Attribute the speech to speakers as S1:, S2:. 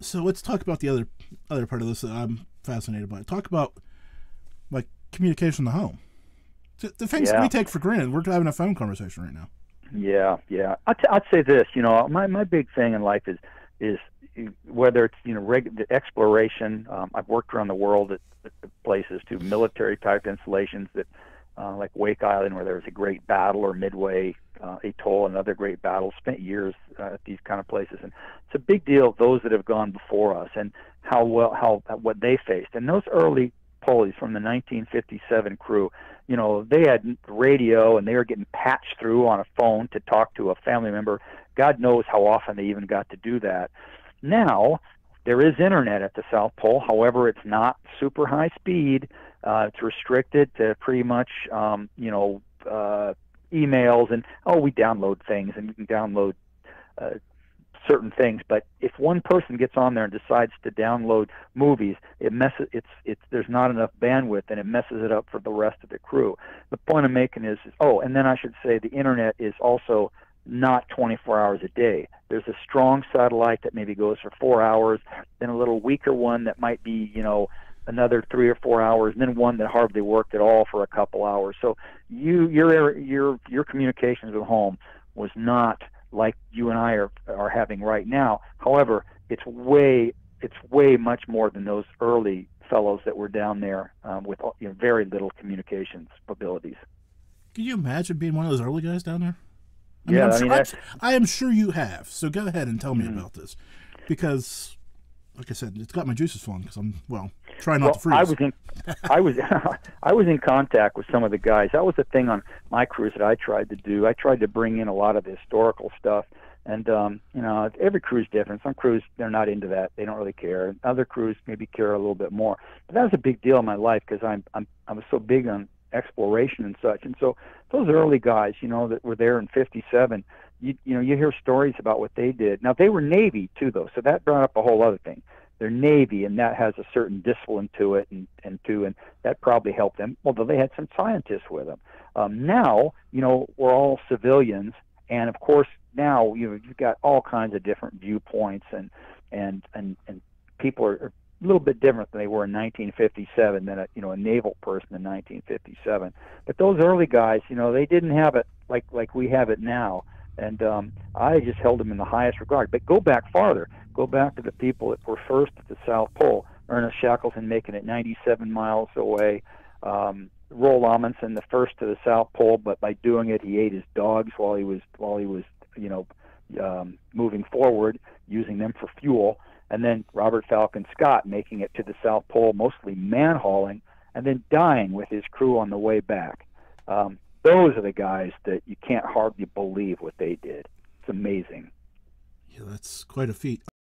S1: So let's talk about the other part of this that I'm fascinated by. Talk about like communication in the home. The things that we
S2: Yeah,
S1: take for granted. We're having a phone conversation right now.
S2: yeah, yeah. I'd say this. My big thing in life is whether it's the exploration. I've worked around the world at places to military type installations that like Wake Island, where there was a great battle, or Midway Atoll, another great battle. Spent years at these kind of places, and it's a big deal. Those that have gone before us and how what they faced, and those early pulleys from the 1957 crew. They had radio and they were getting patched through on a phone to talk to a family member. God knows how often they even got to do that. Now, there is internet at the South Pole. However, it's not super high speed. It's restricted to pretty much, emails, and we download things, and you can download uh, certain things. But if one person gets on there and decides to download movies, it messes. It's there's not enough bandwidth, and it messes it up for the rest of the crew. The point I'm making is and then I should say the internet is also not 24 hours a day. There's a strong satellite that maybe goes for 4 hours, then a little weaker one that might be, another 3 or 4 hours, and then one that hardly worked at all for a couple hours. So your communications with home was not like you and I are having right now. However, it's way much more than those early fellows that were down there with very little communications abilities.
S1: Can you imagine being one of those early guys down there? I mean,
S2: Yeah, I mean that's
S1: I am sure you have. So go ahead and tell me
S2: mm,
S1: about this, because, like I said, it's got my juices flowing. Because I'm trying not to
S2: well. I
S1: freeze.
S2: was in I was I was in contact with some of the guys. That was the thing on my cruise that I tried to do. I tried to bring in a lot of the historical stuff, and every crew's different. Some crews, they're not into that; they don't really care. Other crews maybe care a little bit more. But that was a big deal in my life because I was so big on exploration and such. And so those early guys, that were there in '57, you hear stories about what they did. Now they were Navy too, though, so that brought up a whole other thing. They're Navy, and that has a certain discipline to it, and that probably helped them. Although they had some scientists with them. Now, we're all civilians, and of course now you've got all kinds of different viewpoints, and people are a little bit different than they were in 1957 than a naval person in 1957. But those early guys, they didn't have it like we have it now, and I just held them in the highest regard. But go back farther. Go back to the people that were first at the South Pole. Ernest Shackleton making it 97 miles away. Roald Amundsen, the first to the South Pole, but by doing it, he ate his dogs while he was moving forward, using them for fuel. And then Robert Falcon Scott making it to the South Pole, mostly man hauling, and then dying with his crew on the way back. Those are the guys that you can't hardly believe what they did. It's amazing.
S1: Yeah, that's quite a feat.